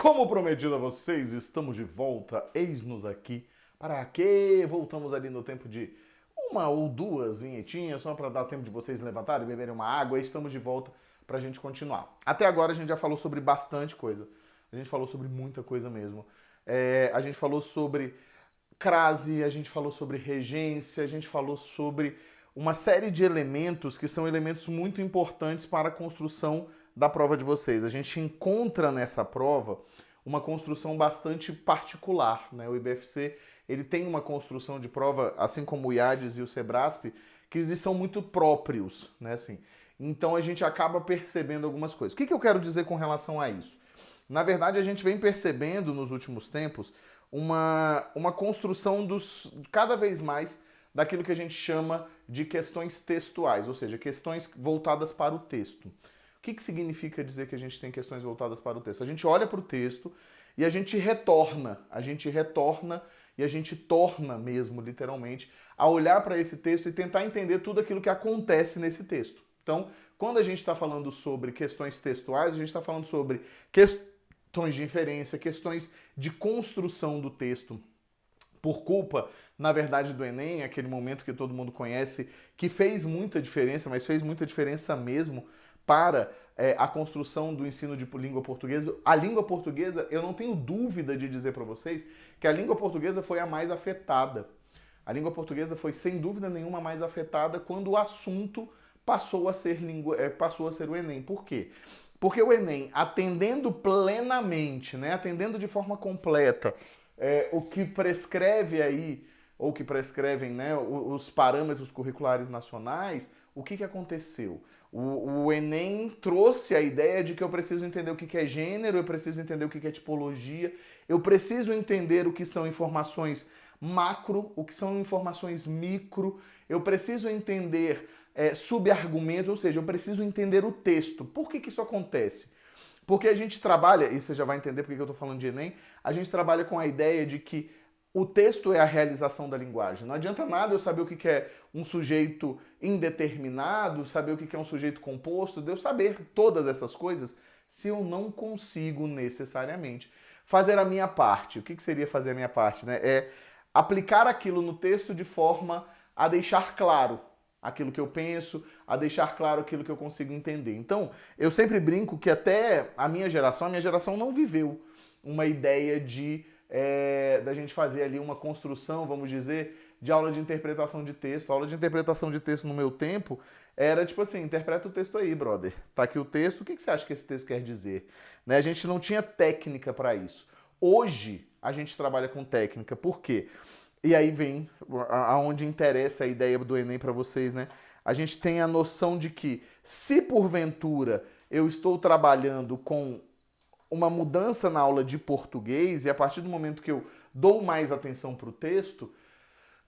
Como prometido a vocês, estamos de volta, eis-nos aqui. Para quê? Voltamos ali no tempo de uma ou duas vinhetinhas, só para dar tempo de vocês levantarem, beberem uma água, e estamos de volta para a gente continuar. Até agora a gente já falou sobre bastante coisa, a gente falou sobre muita coisa mesmo. A gente falou sobre crase, a gente falou sobre regência, a gente falou sobre uma série de elementos que são elementos muito importantes para a construção da prova de vocês. A gente encontra nessa prova uma construção bastante particular, né? O IBFC, ele tem uma construção de prova, assim como o IADES e o SEBRASP, que eles são muito próprios, né? Assim, então a gente acaba percebendo algumas coisas. O que eu quero dizer com relação a isso? Na verdade, a gente vem percebendo nos últimos tempos uma construção cada vez mais daquilo que a gente chama de questões textuais, ou seja, questões voltadas para o texto. O que significa dizer que a gente tem questões voltadas para o texto? A gente olha para o texto e a gente retorna e a gente torna mesmo, literalmente, a olhar para esse texto e tentar entender tudo aquilo que acontece nesse texto. Então, quando a gente está falando sobre questões textuais, a gente está falando sobre questões de inferência, questões de construção do texto, por culpa, na verdade, do Enem, aquele momento que todo mundo conhece, que fez muita diferença, mas fez muita diferença mesmo para a construção do ensino de língua portuguesa. A língua portuguesa, eu não tenho dúvida de dizer para vocês que a língua portuguesa foi a mais afetada. A língua portuguesa foi, sem dúvida nenhuma, mais afetada quando o assunto passou a ser o Enem. Por quê? Porque o Enem, atendendo plenamente, né, atendendo de forma completa o que prescreve aí, ou que prescrevem, né, os parâmetros curriculares nacionais, o que aconteceu? O Enem trouxe a ideia de que eu preciso entender o que é gênero, eu preciso entender o que é tipologia, eu preciso entender o que são informações macro, o que são informações micro, eu preciso entender subargumentos, ou seja, eu preciso entender o texto. Por que isso acontece? Porque a gente trabalha, e você já vai entender porque eu estou falando de Enem, a gente trabalha com a ideia de que o texto é a realização da linguagem. Não adianta nada eu saber o que é um sujeito indeterminado, saber o que é um sujeito composto, de eu saber todas essas coisas, se eu não consigo necessariamente fazer a minha parte. O que seria fazer a minha parte? Né? É aplicar aquilo no texto de forma a deixar claro aquilo que eu penso, a deixar claro aquilo que eu consigo entender. Então, eu sempre brinco que até a minha geração não viveu uma ideia da gente fazer ali uma construção, vamos dizer, de aula de interpretação de texto. A aula de interpretação de texto no meu tempo era tipo assim, interpreta o texto aí, brother. Tá aqui o texto, o que você acha que esse texto quer dizer? Né? A gente não tinha técnica para isso. Hoje, a gente trabalha com técnica. Por quê? E aí vem aonde interessa a ideia do Enem para vocês, né? A gente tem a noção de que, se porventura eu estou trabalhando com uma mudança na aula de português, e a partir do momento que eu dou mais atenção para o texto,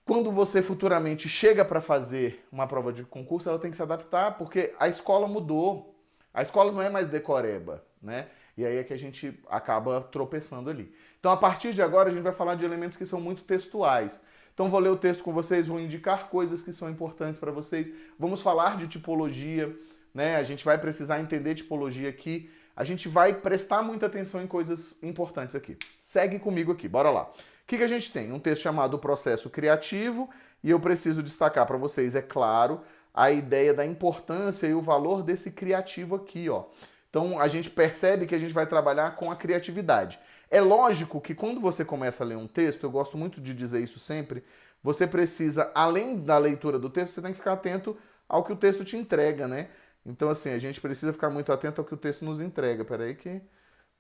quando você futuramente chega para fazer uma prova de concurso, ela tem que se adaptar, porque a escola mudou. A escola não é mais decoreba, né? E aí é que a gente acaba tropeçando ali. Então, a partir de agora, a gente vai falar de elementos que são muito textuais. Então, vou ler o texto com vocês, vou indicar coisas que são importantes para vocês. Vamos falar de tipologia, né? A gente vai precisar entender tipologia aqui. A gente vai prestar muita atenção em coisas importantes aqui. Segue comigo aqui, bora lá. O que a gente tem? Um texto chamado Processo Criativo, e eu preciso destacar para vocês, é claro, a ideia da importância e o valor desse criativo aqui, ó. Então, a gente percebe que a gente vai trabalhar com a criatividade. É lógico que quando você começa a ler um texto, eu gosto muito de dizer isso sempre, você precisa, além da leitura do texto, você tem que ficar atento ao que o texto te entrega, né? Então, assim, a gente precisa ficar muito atento ao que o texto nos entrega. Peraí que...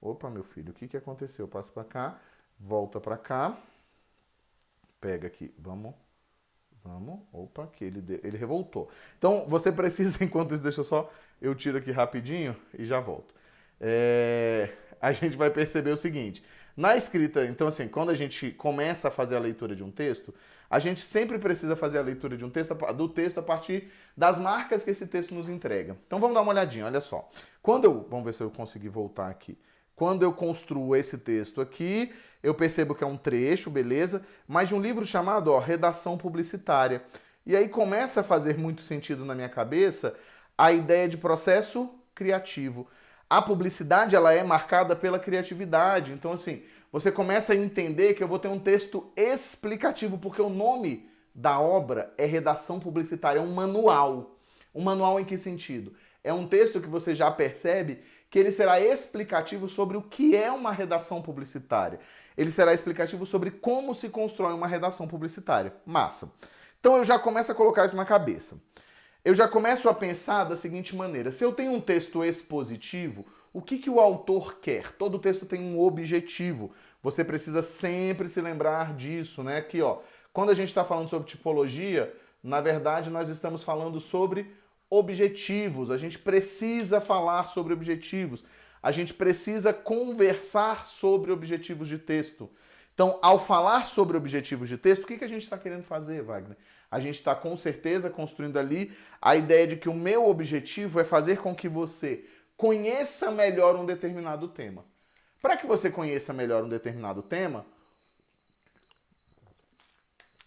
Opa, meu filho, o que aconteceu? Passa pra cá, volta pra cá, pega aqui, vamos... Opa, que ele revoltou. Então, você precisa, enquanto isso, eu tiro aqui rapidinho e já volto. A gente vai perceber o seguinte, na escrita, então assim, quando a gente começa a fazer a leitura de um texto, a gente sempre precisa fazer a leitura de do texto a partir das marcas que esse texto nos entrega. Então vamos dar uma olhadinha, olha só. Vamos ver se eu consegui voltar aqui. Quando eu construo esse texto aqui, eu percebo que é um trecho, beleza? Mas de um livro chamado, ó, Redação Publicitária. E aí começa a fazer muito sentido na minha cabeça a ideia de processo criativo. a publicidade ela é marcada pela criatividade. Então, assim, você começa a entender que eu vou ter um texto explicativo, porque o nome da obra é redação publicitária, é um manual. Um manual em que sentido? É um texto que você já percebe que ele será explicativo sobre o que é uma redação publicitária. Ele será explicativo sobre como se constrói uma redação publicitária. Massa. Então eu já começo a colocar isso na cabeça. Eu já começo a pensar da seguinte maneira: se eu tenho um texto expositivo, o que o autor quer? Todo texto tem um objetivo. Você precisa sempre se lembrar disso, né? Que, ó, quando a gente está falando sobre tipologia, na verdade nós estamos falando sobre objetivos. A gente precisa falar sobre objetivos. A gente precisa conversar sobre objetivos de texto. Então, ao falar sobre objetivos de texto, o que a gente está querendo fazer, Wagner? A gente está com certeza construindo ali a ideia de que o meu objetivo é fazer com que você conheça melhor um determinado tema. Para que você conheça melhor um determinado tema,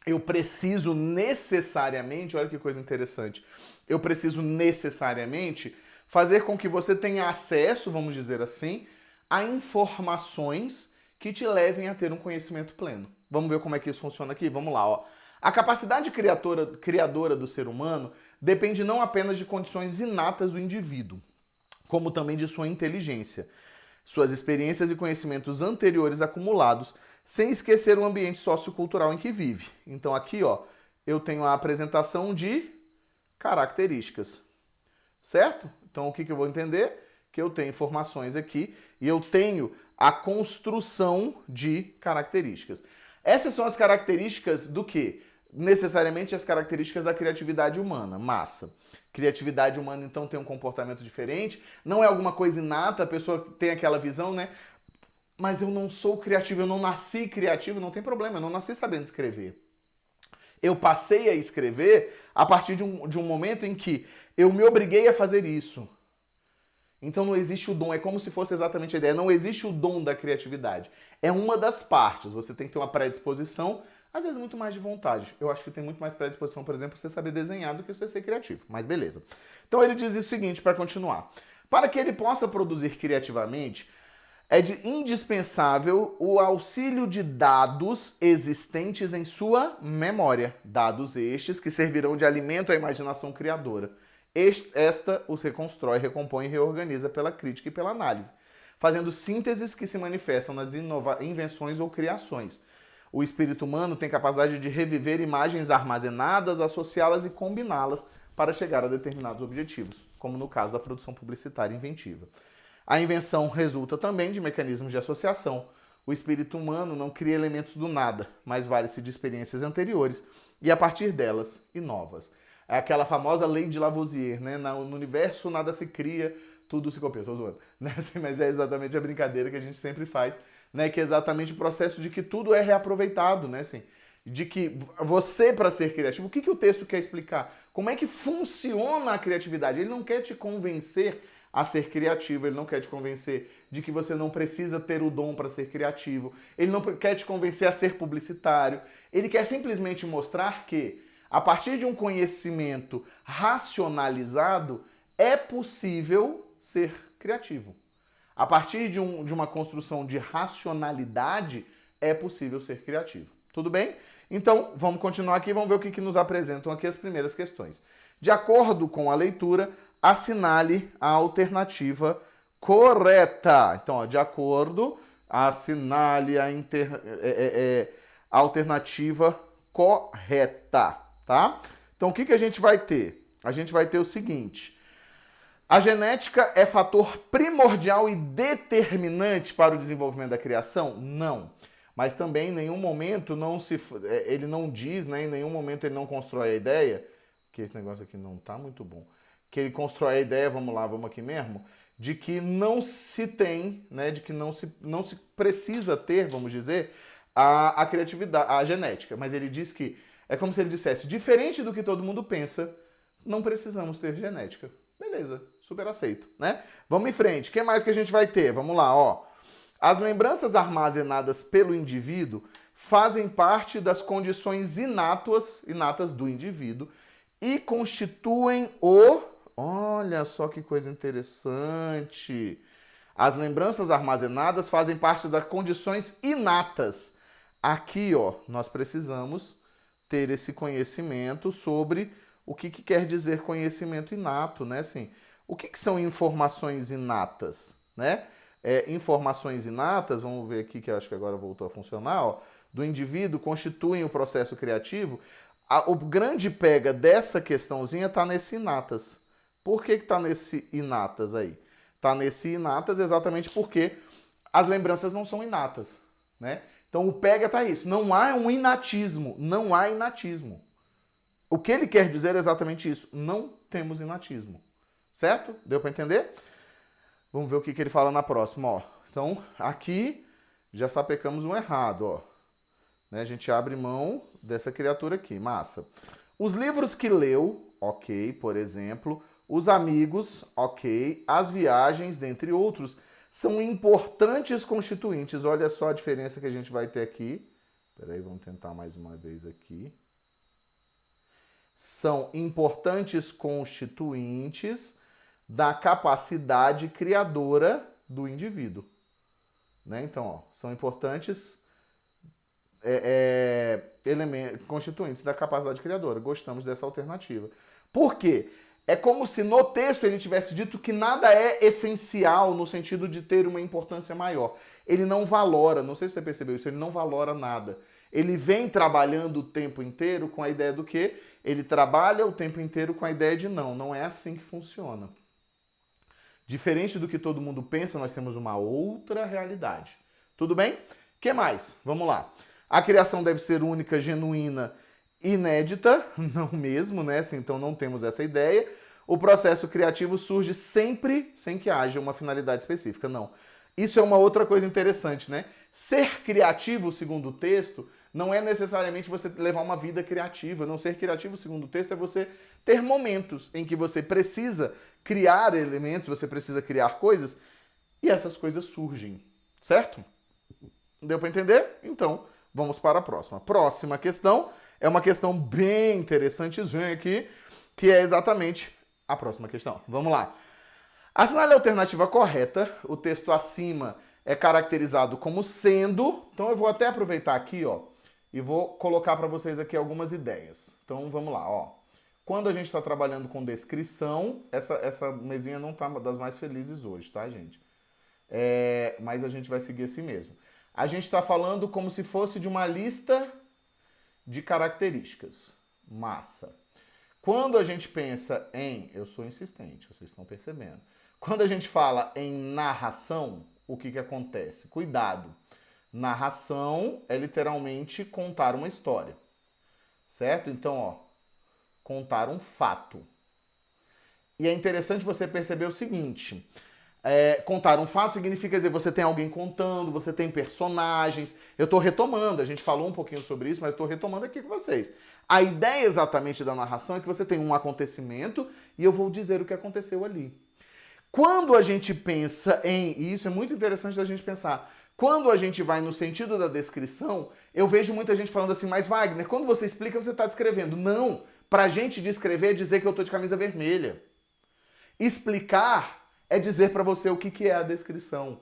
eu preciso necessariamente, olha que coisa interessante, eu preciso necessariamente fazer com que você tenha acesso, vamos dizer assim, a informações que te levem a ter um conhecimento pleno. Vamos ver como é que isso funciona aqui? Vamos lá, ó. A capacidade criadora do ser humano depende não apenas de condições inatas do indivíduo, como também de sua inteligência, suas experiências e conhecimentos anteriores acumulados, sem esquecer o ambiente sociocultural em que vive. Então aqui, ó, eu tenho a apresentação de características, certo? Então o que eu vou entender? Que eu tenho informações aqui e eu tenho a construção de características. Essas são as características do quê? Necessariamente as características da criatividade humana. Massa. Criatividade humana, então, tem um comportamento diferente. Não é alguma coisa inata, a pessoa tem aquela visão, né? Mas eu não sou criativo, eu não nasci criativo, não tem problema, eu não nasci sabendo escrever. Eu passei a escrever a partir de um momento em que eu me obriguei a fazer isso. Então não existe o dom, é como se fosse exatamente a ideia, não existe o dom da criatividade. É uma das partes, você tem que ter uma predisposição, às vezes muito mais de vontade. Eu acho que tem muito mais predisposição, por exemplo, você saber desenhar do que você ser criativo, mas beleza. Então ele diz o seguinte, para continuar. Para que ele possa produzir criativamente, é indispensável o auxílio de dados existentes em sua memória. Dados estes que servirão de alimento à imaginação criadora. Esta os reconstrói, recompõe e reorganiza pela crítica e pela análise, fazendo sínteses que se manifestam nas invenções ou criações. O espírito humano tem capacidade de reviver imagens armazenadas, associá-las e combiná-las para chegar a determinados objetivos, como no caso da produção publicitária inventiva. A invenção resulta também de mecanismos de associação. O espírito humano não cria elementos do nada, mas vale-se de experiências anteriores e, a partir delas, inovas. É aquela famosa lei de Lavoisier, né? No universo nada se cria, tudo se copia. Estou zoando, né? Mas é exatamente a brincadeira que a gente sempre faz, né? Que é exatamente o processo de que tudo é reaproveitado, né? Assim, de que você, para ser criativo, o que o texto quer explicar? Como é que funciona a criatividade? Ele não quer te convencer a ser criativo, ele não quer te convencer de que você não precisa ter o dom para ser criativo, ele não quer te convencer a ser publicitário, ele quer simplesmente mostrar que, a partir de um conhecimento racionalizado, é possível ser criativo. A partir de uma construção de racionalidade, é possível ser criativo. Tudo bem? Então, vamos continuar aqui, vamos ver o que nos apresentam aqui as primeiras questões. De acordo com a leitura, assinale a alternativa correta. Então, ó, de acordo, assinale a alternativa correta, tá? Então, o que a gente vai ter? A gente vai ter o seguinte: a genética é fator primordial e determinante para o desenvolvimento da criação? Não. Mas também em nenhum momento ele não diz, né, em nenhum momento ele não constrói a ideia, que esse negócio aqui não tá muito bom, que ele constrói a ideia, vamos aqui mesmo, de que não se tem, né, de que não se precisa ter, vamos dizer, a criatividade, a genética. Mas ele diz que, é como se ele dissesse, diferente do que todo mundo pensa, não precisamos ter genética. Beleza, super aceito, né? Vamos em frente. O que mais que a gente vai ter? Vamos lá, ó. As lembranças armazenadas pelo indivíduo fazem parte das condições inatas do indivíduo e constituem o... Olha só que coisa interessante. As lembranças armazenadas fazem parte das condições inatas. Aqui, ó, nós precisamos ter esse conhecimento sobre o que quer dizer conhecimento inato, né? Assim, o que são informações inatas, né? Informações inatas, vamos ver aqui que eu acho que agora voltou a funcionar, ó, do indivíduo constituem o processo criativo. O grande pega dessa questãozinha está nesse inatas. Por que está nesse inatas aí? Está nesse inatas exatamente porque as lembranças não são inatas, né? Então o pega está isso. Não há um inatismo. Não há inatismo. O que ele quer dizer é exatamente isso. Não temos inatismo. Certo? Deu para entender? Vamos ver o que ele fala na próxima, ó. Então, aqui já sapecamos um errado, ó. Né? A gente abre mão dessa criatura aqui, massa. Os livros que leu, ok, por exemplo. Os amigos, ok. As viagens, dentre outros, são importantes constituintes. Olha só a diferença que a gente vai ter aqui. Espera aí, vamos tentar mais uma vez aqui. São importantes constituintes da capacidade criadora do indivíduo. Né? Então, ó, são importantes elementos constituintes da capacidade criadora. Gostamos dessa alternativa. Por quê? É como se no texto ele tivesse dito que nada é essencial no sentido de ter uma importância maior. Ele não valora, não sei se você percebeu isso, ele não valora nada. Ele vem trabalhando o tempo inteiro com a ideia do quê? Ele trabalha o tempo inteiro com a ideia de não é assim que funciona. Diferente do que todo mundo pensa, nós temos uma outra realidade. Tudo bem? O que mais? Vamos lá. A criação deve ser única, genuína, inédita, não mesmo, né? Então não temos essa ideia. O processo criativo surge sempre sem que haja uma finalidade específica, não. Isso é uma outra coisa interessante, né? Ser criativo, segundo o texto, não é necessariamente você levar uma vida criativa. Não ser criativo, segundo o texto, é você ter momentos em que você precisa criar elementos, você precisa criar coisas, e essas coisas surgem, certo? Deu para entender? Então, vamos para a próxima. Próxima questão é uma questão bem interessante aqui, que é exatamente a próxima questão. Vamos lá. Assinale a alternativa correta. O texto acima é caracterizado como sendo. Então eu vou até aproveitar aqui, ó, e vou colocar para vocês aqui algumas ideias. Então vamos lá, ó. Quando a gente está trabalhando com descrição, essa mesinha não está das mais felizes hoje, tá, gente? Mas a gente vai seguir assim mesmo. A gente está falando como se fosse de uma lista de características. Massa. Quando a gente pensa em... Eu sou insistente, vocês estão percebendo. Quando a gente fala em narração, o que acontece? Cuidado. Narração é literalmente contar uma história. Certo? Então, ó, contar um fato. E é interessante você perceber o seguinte... contar um fato significa dizer, você tem alguém contando, você tem personagens. Eu estou retomando, a gente falou um pouquinho sobre isso, mas estou retomando aqui com vocês. A ideia exatamente da narração é que você tem um acontecimento e eu vou dizer o que aconteceu ali. Quando a gente pensa e isso é muito interessante da gente pensar, quando a gente vai no sentido da descrição, eu vejo muita gente falando assim, mas Wagner, quando você explica, você está descrevendo. Não, pra gente descrever é dizer que eu estou de camisa vermelha. Explicar é dizer para você o que é a descrição.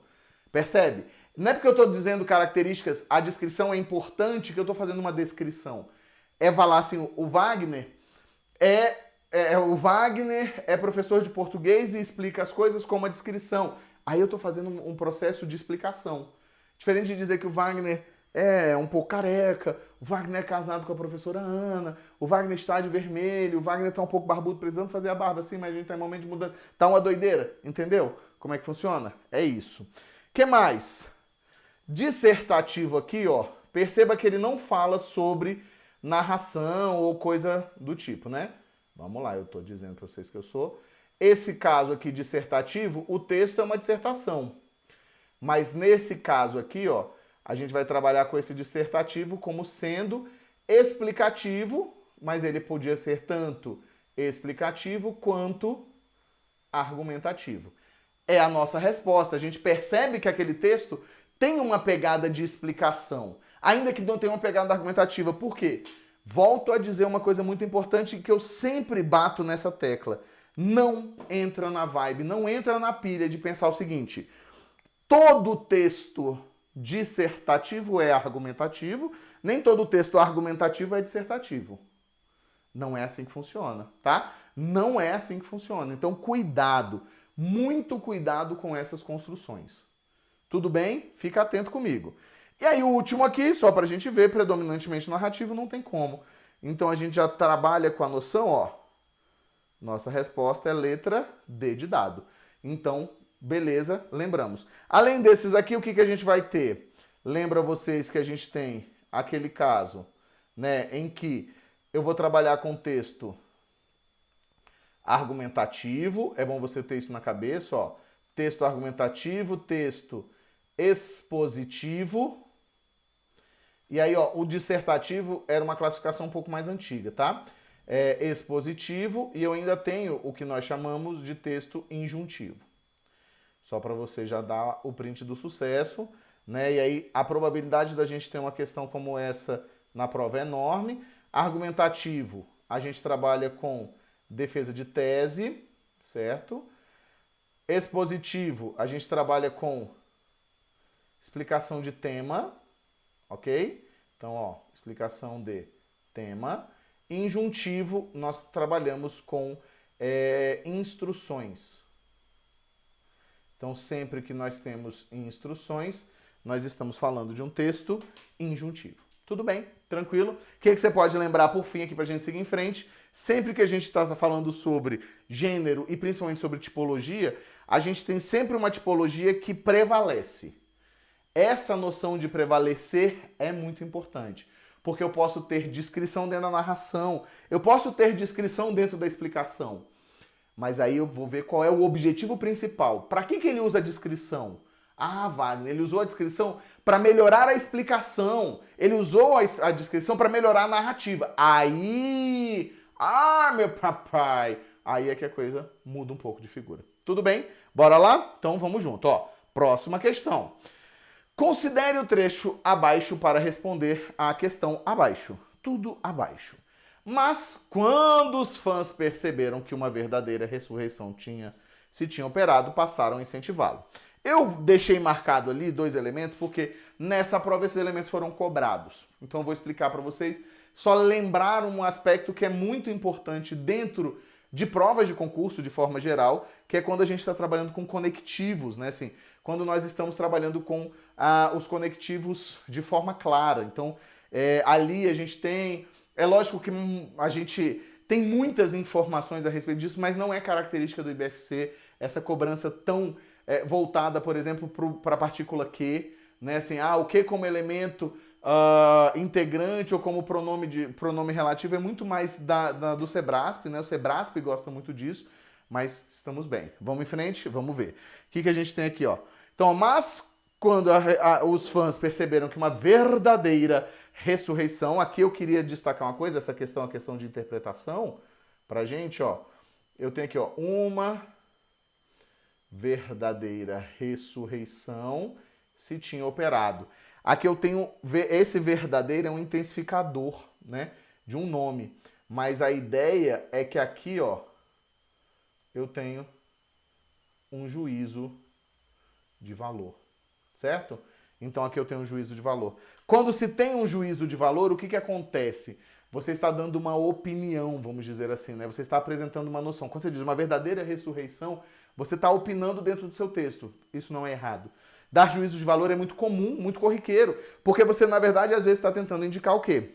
Percebe? Não é porque eu estou dizendo características, a descrição é importante que eu estou fazendo uma descrição. É falar assim, o Wagner é professor de português e explica as coisas com uma descrição. Aí eu estou fazendo um processo de explicação. Diferente de dizer que o Wagner é um pouco careca, o Wagner é casado com a professora Ana, o Wagner está de vermelho, o Wagner está um pouco barbudo, precisando fazer a barba assim, mas a gente está em momento de mudança. Tá uma doideira, entendeu? Como é que funciona? É isso. O que mais? Dissertativo aqui, ó. Perceba que ele não fala sobre narração ou coisa do tipo, né? Vamos lá, eu estou dizendo para vocês que eu sou. Esse caso aqui, dissertativo, o texto é uma dissertação. Mas nesse caso aqui, ó, a gente vai trabalhar com esse dissertativo como sendo explicativo, mas ele podia ser tanto explicativo quanto argumentativo. É a nossa resposta. A gente percebe que aquele texto tem uma pegada de explicação, ainda que não tenha uma pegada argumentativa. Por quê? Volto a dizer uma coisa muito importante que eu sempre bato nessa tecla. Não entra na vibe, não entra na pilha de pensar o seguinte... todo texto dissertativo é argumentativo, nem todo texto argumentativo é dissertativo. Não é assim que funciona, tá? Não é assim que funciona. Então, cuidado, muito cuidado com essas construções. Tudo bem? Fica atento comigo. E aí o último aqui, só para a gente ver, predominantemente narrativo, não tem como. Então a gente já trabalha com a noção, ó. Nossa resposta é letra D de dado. Então, beleza, lembramos. Além desses aqui, o que a gente vai ter? Lembra vocês que a gente tem aquele caso, né, em que eu vou trabalhar com texto argumentativo. É bom você ter isso na cabeça, ó. Texto argumentativo, texto expositivo. E aí, ó, o dissertativo era uma classificação um pouco mais antiga, tá? É expositivo e eu ainda tenho o que nós chamamos de texto injuntivo. Só para você já dar o print do sucesso, né? E aí a probabilidade da gente ter uma questão como essa na prova é enorme. Argumentativo, a gente trabalha com defesa de tese, certo? Expositivo, a gente trabalha com explicação de tema, ok? Então, ó, explicação de tema. Injuntivo, nós trabalhamos com instruções. Então, sempre que nós temos instruções, nós estamos falando de um texto injuntivo. Tudo bem? Tranquilo? O que você pode lembrar por fim aqui para a gente seguir em frente? Sempre que a gente está falando sobre gênero e principalmente sobre tipologia, a gente tem sempre uma tipologia que prevalece. Essa noção de prevalecer é muito importante, porque eu posso ter descrição dentro da narração, eu posso ter descrição dentro da explicação, mas aí eu vou ver qual é o objetivo principal. Para que ele usa a descrição? Ah, Wagner, ele usou a descrição para melhorar a explicação, ele usou a descrição para melhorar a narrativa. Aí, meu papai, aí é que a coisa muda um pouco de figura. Tudo bem? Bora lá? Então vamos junto, ó. Próxima questão. Considere o trecho abaixo para responder à questão abaixo. Tudo abaixo. Mas quando os fãs perceberam que uma verdadeira ressurreição se tinha operado, passaram a incentivá-lo. Eu deixei marcado ali 2 elementos porque nessa prova esses elementos foram cobrados. Então eu vou explicar para vocês, só lembrar um aspecto que é muito importante dentro de provas de concurso de forma geral, que é quando a gente está trabalhando com conectivos, né? Assim, quando nós estamos trabalhando com os conectivos de forma clara. Então, ali a gente tem... É lógico que a gente tem muitas informações a respeito disso, mas não é característica do IBFC essa cobrança tão voltada, por exemplo, para a partícula que, né? Assim, o que como elemento integrante ou como pronome relativo é muito mais do Sebrasp, né? O Sebrasp gosta muito disso, mas estamos bem. Vamos em frente? Vamos ver. O que a gente tem aqui, ó? Então, mas quando os fãs perceberam que uma verdadeira ressurreição, aqui eu queria destacar uma coisa, essa questão, a questão de interpretação, pra gente, ó, eu tenho aqui, ó, uma verdadeira ressurreição se tinha operado. Aqui eu tenho, esse verdadeiro é um intensificador, né, de um nome, mas a ideia é que aqui, ó, eu tenho um juízo de valor, certo? Então aqui eu tenho um juízo de valor. Quando se tem um juízo de valor, o que acontece? Você está dando uma opinião, vamos dizer assim, né? Você está apresentando uma noção. Quando você diz uma verdadeira ressurreição, você está opinando dentro do seu texto. Isso não é errado. Dar juízo de valor é muito comum, muito corriqueiro, porque você, na verdade, às vezes está tentando indicar o quê?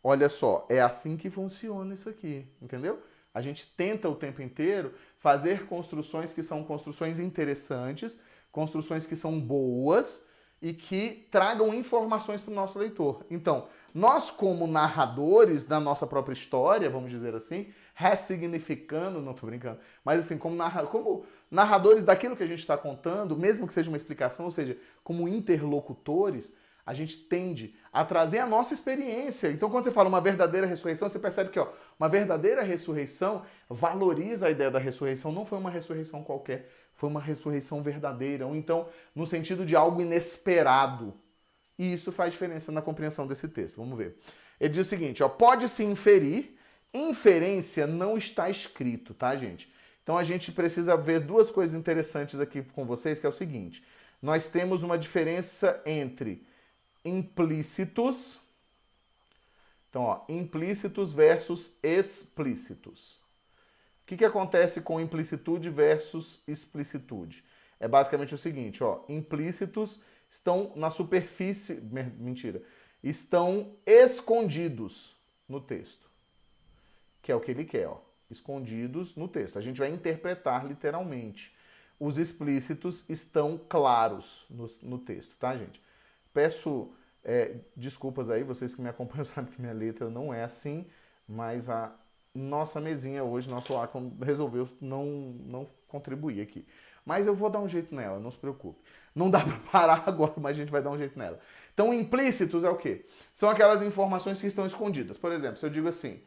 Olha só, é assim que funciona isso aqui, entendeu? A gente tenta o tempo inteiro fazer construções que são construções interessantes, construções que são boas e que tragam informações para o nosso leitor. Então, nós como narradores da nossa própria história, vamos dizer assim, ressignificando, não estou brincando, mas assim, como narradores daquilo que a gente está contando, mesmo que seja uma explicação, ou seja, como interlocutores, a gente tende a trazer a nossa experiência. Então, quando você fala uma verdadeira ressurreição, você percebe que uma verdadeira ressurreição valoriza a ideia da ressurreição. Não foi uma ressurreição qualquer, foi uma ressurreição verdadeira. Ou então, no sentido de algo inesperado. E isso faz diferença na compreensão desse texto. Vamos ver. Ele diz o seguinte, pode-se inferir, inferência não está escrito, tá, gente? Então, a gente precisa ver 2 coisas interessantes aqui com vocês, que é o seguinte. nós temos uma diferença entre implícitos, então, ó, implícitos versus explícitos. O que acontece com implicitude versus explicitude? É basicamente o seguinte, ó, implícitos estão na superfície, mentira, estão escondidos no texto, que é o que ele quer, ó, escondidos no texto. A gente vai interpretar literalmente. Os explícitos estão claros no texto, tá, gente? Peço desculpas aí, vocês que me acompanham sabem que minha letra não é assim, mas a nossa mesinha hoje, nosso Acon resolveu não contribuir aqui. Mas eu vou dar um jeito nela, não se preocupe. Não dá para parar agora, mas a gente vai dar um jeito nela. Então, implícitos é o quê? São aquelas informações que estão escondidas. Por exemplo, se eu digo assim,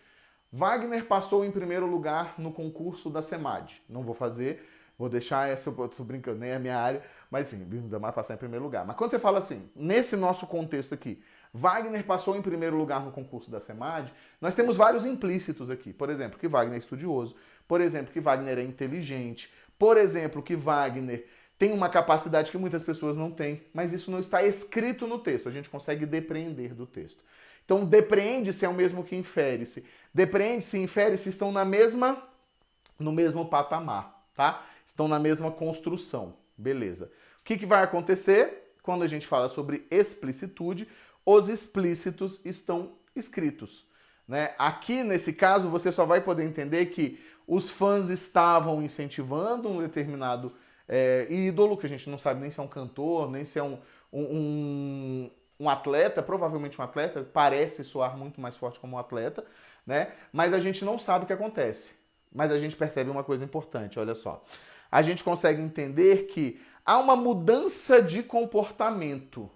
Wagner passou em primeiro lugar no concurso da SEMAD. Não vou fazer, vou deixar essa, eu tô brincando, nem é a minha área, mas sim, ainda mais passar em primeiro lugar. Mas quando você fala assim, nesse nosso contexto aqui, Wagner passou em primeiro lugar no concurso da SEMAD, nós temos vários implícitos aqui. Por exemplo, que Wagner é estudioso, por exemplo, que Wagner é inteligente, por exemplo, que Wagner tem uma capacidade que muitas pessoas não têm, mas isso não está escrito no texto, a gente consegue depreender do texto. Então, depreende-se é o mesmo que infere-se. Depreende-se e infere-se estão no mesmo patamar, tá? Estão na mesma construção, beleza. O que vai acontecer quando a gente fala sobre explicitude? Os explícitos estão escritos, né? Aqui, nesse caso, você só vai poder entender que os fãs estavam incentivando um determinado ídolo, que a gente não sabe nem se é um cantor, nem se é um atleta, provavelmente um atleta, parece soar muito mais forte como um atleta, né? Mas a gente não sabe o que acontece. Mas a gente percebe uma coisa importante, olha só. A gente consegue entender que há uma mudança de comportamento.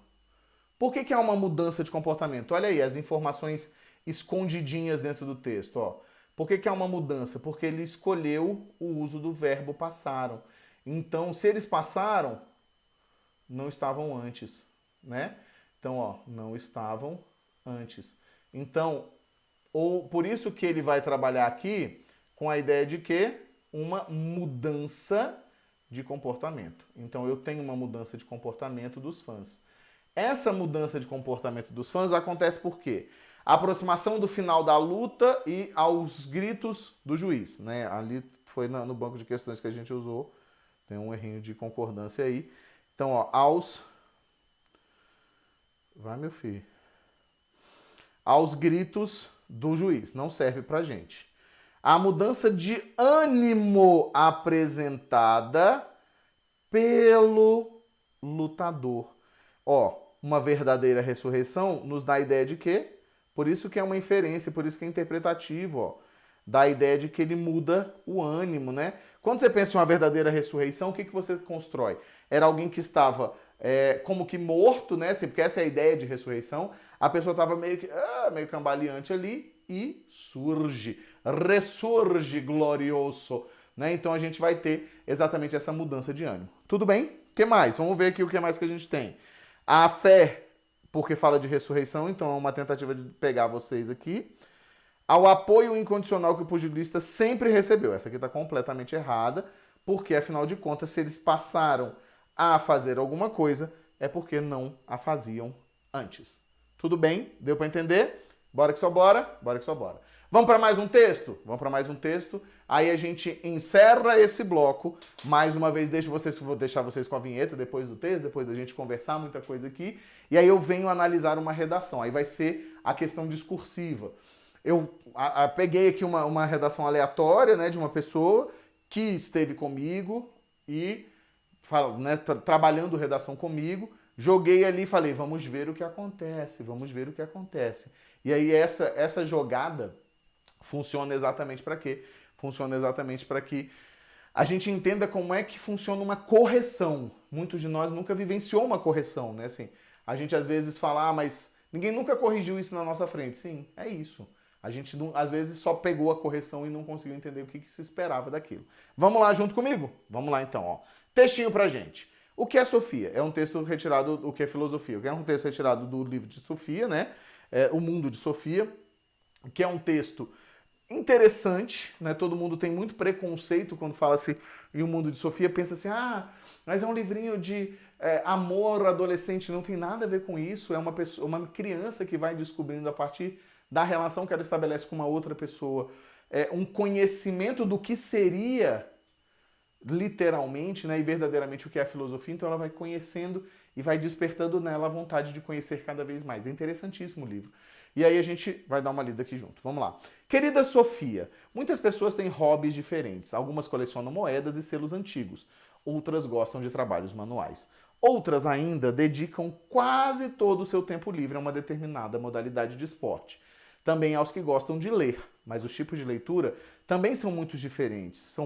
Por que há uma mudança de comportamento? Olha aí, as informações escondidinhas dentro do texto, ó. Por que há uma mudança? Porque ele escolheu o uso do verbo passaram. Então, se eles passaram, não estavam antes, né? Então, ó, não estavam antes. Então, por isso que ele vai trabalhar aqui com a ideia de que uma mudança de comportamento. Então, eu tenho uma mudança de comportamento dos fãs. Essa mudança de comportamento dos fãs acontece por quê? A aproximação do final da luta e aos gritos do juiz, né? Ali foi no banco de questões que a gente usou. Tem um errinho de concordância aí. Então, ó, vai, meu filho. Aos gritos do juiz. Não serve pra gente. A mudança de ânimo apresentada pelo lutador. Ó, uma verdadeira ressurreição nos dá a ideia de quê? Por isso que é uma inferência, por isso que é interpretativo, ó. Dá a ideia de que ele muda o ânimo, né? Quando você pensa em uma verdadeira ressurreição, o que você constrói? Era alguém que estava como que morto, né? Porque essa é a ideia de ressurreição. A pessoa estava meio cambaleante ali e ressurge glorioso, né? Então a gente vai ter exatamente essa mudança de ânimo. Tudo bem? O que mais? Vamos ver aqui o que mais que a gente tem. A fé, porque fala de ressurreição, então é uma tentativa de pegar vocês aqui. Ao apoio incondicional que o pugilista sempre recebeu. Essa aqui está completamente errada, porque afinal de contas, se eles passaram a fazer alguma coisa, é porque não a faziam antes. Tudo bem? Deu para entender? Bora que só bora? Bora que só bora. Vamos para mais um texto? Vamos para mais um texto. Aí a gente encerra esse bloco. Mais uma vez, vou deixar vocês com a vinheta depois do texto, depois da gente conversar muita coisa aqui. E aí eu venho analisar uma redação. Aí vai ser a questão discursiva. Eu peguei aqui uma redação aleatória, né, de uma pessoa que esteve comigo e né, trabalhando redação comigo. Joguei ali e falei, vamos ver o que acontece, vamos ver o que acontece. E aí essa jogada funciona exatamente para quê? Funciona exatamente para que a gente entenda como é que funciona uma correção. Muitos de nós nunca vivenciou uma correção, né? Assim, a gente às vezes fala, mas ninguém nunca corrigiu isso na nossa frente. Sim, é isso. A gente às vezes só pegou a correção e não conseguiu entender o que se esperava daquilo. Vamos lá junto comigo? Vamos lá então, ó. Textinho pra gente. O que é Sofia? É um texto retirado, o que é filosofia? O que é um texto retirado do livro de Sofia, né? O Mundo de Sofia, que é um texto interessante, né? Todo mundo tem muito preconceito quando fala-se em O Mundo de Sofia, pensa assim, mas é um livrinho de amor adolescente não tem nada a ver com isso, é uma criança que vai descobrindo a partir da relação que ela estabelece com uma outra pessoa, um conhecimento do que seria literalmente, né, e verdadeiramente o que é a filosofia, então ela vai conhecendo e vai despertando nela a vontade de conhecer cada vez mais. É interessantíssimo o livro. E aí a gente vai dar uma lida aqui junto. Vamos lá. Querida Sofia, muitas pessoas têm hobbies diferentes. Algumas colecionam moedas e selos antigos. Outras gostam de trabalhos manuais. Outras ainda dedicam quase todo o seu tempo livre a uma determinada modalidade de esporte. Também há os que gostam de ler, mas os tipos de leitura também são muito diferentes.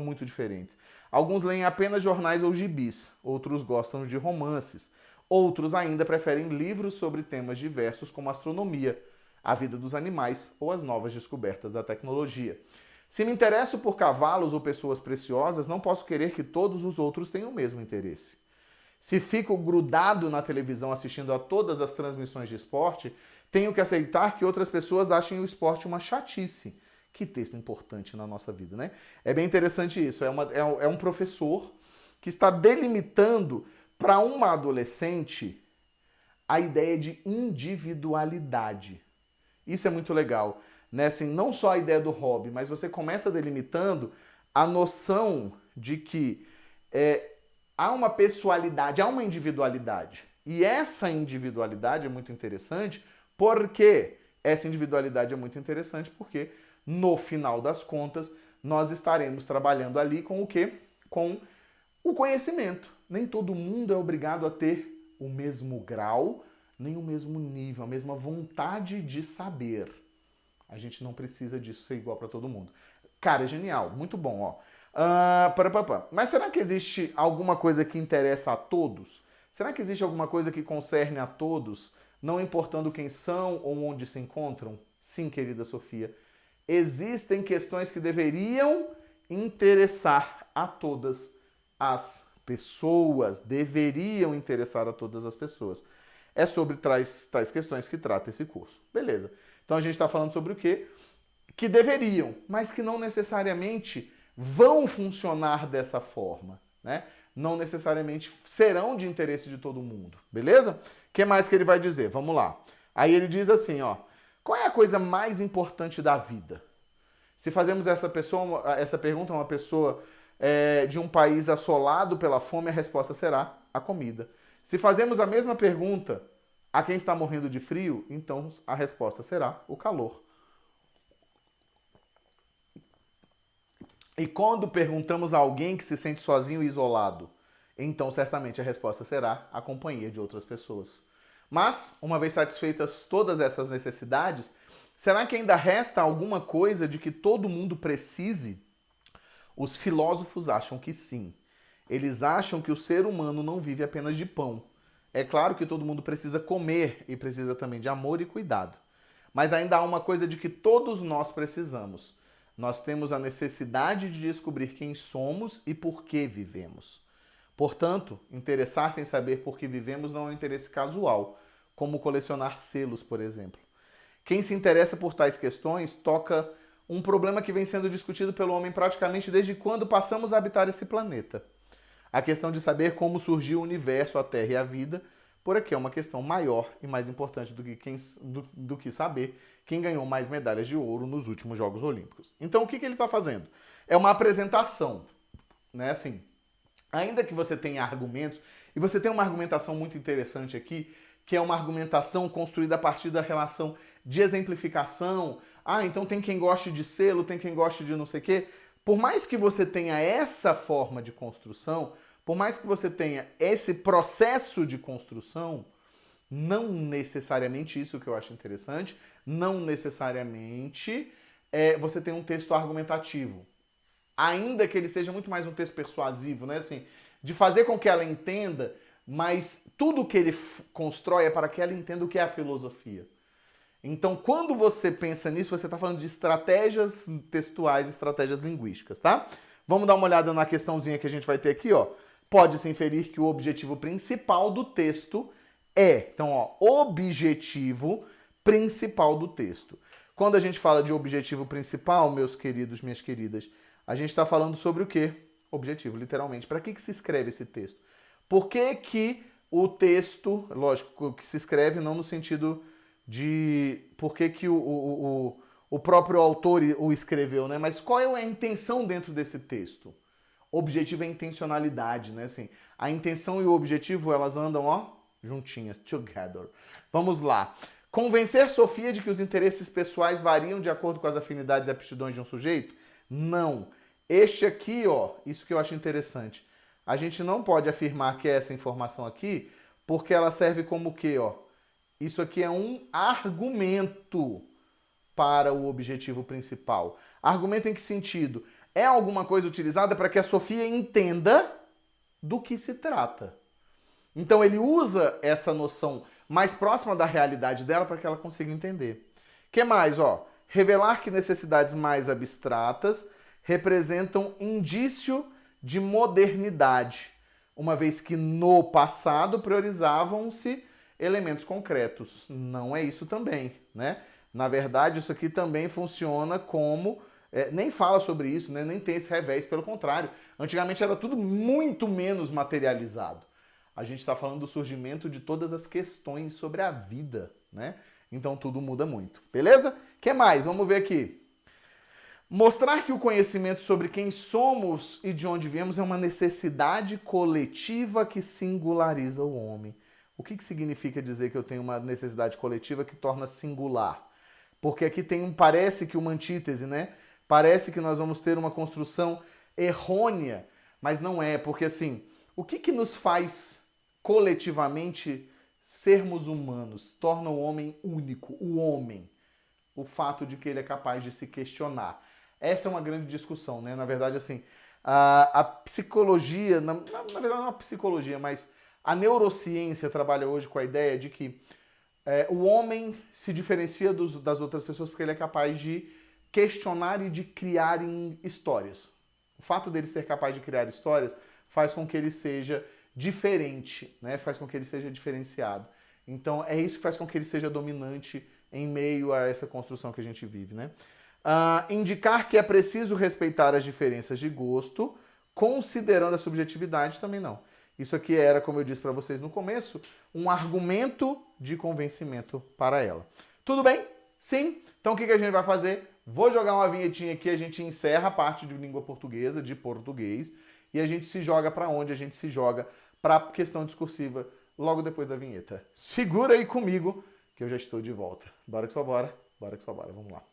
Alguns leem apenas jornais ou gibis, outros gostam de romances, outros ainda preferem livros sobre temas diversos como astronomia, a vida dos animais ou as novas descobertas da tecnologia. Se me interesso por cavalos ou pessoas preciosas, não posso querer que todos os outros tenham o mesmo interesse. Se fico grudado na televisão assistindo a todas as transmissões de esporte, tenho que aceitar que outras pessoas achem o esporte uma chatice. Que texto importante na nossa vida, né? É bem interessante isso. É um professor que está delimitando para uma adolescente a ideia de individualidade. Isso é muito legal, né? Assim, não só a ideia do hobby, mas você começa delimitando a noção de que há uma pessoalidade, há uma individualidade. E essa individualidade é muito interessante porque no final das contas, nós estaremos trabalhando ali com o quê? Com o conhecimento. Nem todo mundo é obrigado a ter o mesmo grau, nem o mesmo nível, a mesma vontade de saber. A gente não precisa disso ser igual para todo mundo. Cara, é genial, muito bom, ó. Mas será que existe alguma coisa que interessa a todos? Será que existe alguma coisa que concerne a todos, não importando quem são ou onde se encontram? Sim, querida Sofia. Existem questões que deveriam interessar a todas as pessoas. Deveriam interessar a todas as pessoas. É sobre tais questões que trata esse curso. Beleza. Então a gente está falando sobre o quê? Que deveriam, mas que não necessariamente vão funcionar dessa forma, né? Não necessariamente serão de interesse de todo mundo. Beleza? O que mais que ele vai dizer? Vamos lá. Aí ele diz assim, ó. Qual é a coisa mais importante da vida? Se fazemos essa pergunta a uma pessoa de um país assolado pela fome, a resposta será a comida. Se fazemos a mesma pergunta a quem está morrendo de frio, então a resposta será o calor. E quando perguntamos a alguém que se sente sozinho e isolado, então certamente a resposta será a companhia de outras pessoas. Mas, uma vez satisfeitas todas essas necessidades, será que ainda resta alguma coisa de que todo mundo precise? Os filósofos acham que sim. Eles acham que o ser humano não vive apenas de pão. É claro que todo mundo precisa comer e precisa também de amor e cuidado. Mas ainda há uma coisa de que todos nós precisamos. Nós temos a necessidade de descobrir quem somos e por que vivemos. Portanto, interessar-se em saber por que vivemos não é um interesse casual, como colecionar selos, por exemplo. Quem se interessa por tais questões toca um problema que vem sendo discutido pelo homem praticamente desde quando passamos a habitar esse planeta. A questão de saber como surgiu o universo, a Terra e a vida, por aqui é uma questão maior e mais importante do que saber quem ganhou mais medalhas de ouro nos últimos Jogos Olímpicos. Então, o que ele está fazendo? É uma apresentação, né? Assim, ainda que você tenha argumentos, e você tem uma argumentação muito interessante aqui, que é uma argumentação construída a partir da relação de exemplificação. Então tem quem goste de selo, tem quem goste de não sei o quê. Por mais que você tenha essa forma de construção, por mais que você tenha esse processo de construção, não necessariamente isso que eu acho interessante, não necessariamente você tem um texto argumentativo. Ainda que ele seja muito mais um texto persuasivo, né? Assim, de fazer com que ela entenda, mas tudo que ele constrói é para que ela entenda o que é a filosofia. Então, quando você pensa nisso, você está falando de estratégias textuais, estratégias linguísticas, tá? Vamos dar uma olhada na questãozinha que a gente vai ter aqui, ó. Pode-se inferir que o objetivo principal do texto é... Então, ó, objetivo principal do texto. Quando a gente fala de objetivo principal, meus queridos, minhas queridas, a gente está falando sobre o quê? Objetivo, literalmente. Para que se escreve esse texto? Por que o texto, lógico, que se escreve não no sentido de por que o próprio autor o escreveu, né? Mas qual é a intenção dentro desse texto? Objetivo é intencionalidade, né? Assim, a intenção e o objetivo, elas andam, ó, juntinhas, together. Vamos lá. Convencer Sofia de que os interesses pessoais variam de acordo com as afinidades e aptidões de um sujeito? Não. Este aqui, ó, isso que eu acho interessante. A gente não pode afirmar que é essa informação aqui, porque ela serve como o quê, ó? Isso aqui é um argumento para o objetivo principal. Argumento em que sentido? É alguma coisa utilizada para que a Sofia entenda do que se trata. Então ele usa essa noção mais próxima da realidade dela para que ela consiga entender. Que mais, ó? Revelar que necessidades mais abstratas representam indício de modernidade, uma vez que no passado priorizavam-se elementos concretos. Não é isso também, né? Na verdade, isso aqui também funciona como... nem fala sobre isso, né? Nem tem esse revés, pelo contrário. Antigamente era tudo muito menos materializado. A gente está falando do surgimento de todas as questões sobre a vida, né? Então tudo muda muito, beleza? O que mais? Vamos ver aqui. Mostrar que o conhecimento sobre quem somos e de onde viemos é uma necessidade coletiva que singulariza o homem. O que significa dizer que eu tenho uma necessidade coletiva que torna singular? Porque aqui parece que uma antítese, né? Parece que nós vamos ter uma construção errônea, mas não é, porque assim, o que nos faz coletivamente sermos humanos, torna o homem único, o homem? O fato de que ele é capaz de se questionar. Essa é uma grande discussão, né? Na verdade, assim, a psicologia, na verdade não é uma psicologia, mas a neurociência trabalha hoje com a ideia de que o homem se diferencia das outras pessoas porque ele é capaz de questionar e de criar histórias. O fato dele ser capaz de criar histórias faz com que ele seja diferente, né? Faz com que ele seja diferenciado. Então é isso que faz com que ele seja dominante em meio a essa construção que a gente vive, né? Indicar que é preciso respeitar as diferenças de gosto, considerando a subjetividade, também não. Isso aqui era, como eu disse para vocês no começo, um argumento de convencimento para ela. Tudo bem? Sim? Então o que a gente vai fazer? Vou jogar uma vinhetinha aqui, a gente encerra a parte de língua portuguesa, de português, e a gente se joga para onde? A gente se joga para a questão discursiva logo depois da vinheta. Segura aí comigo, que eu já estou de volta. Bora que só bora, vamos lá.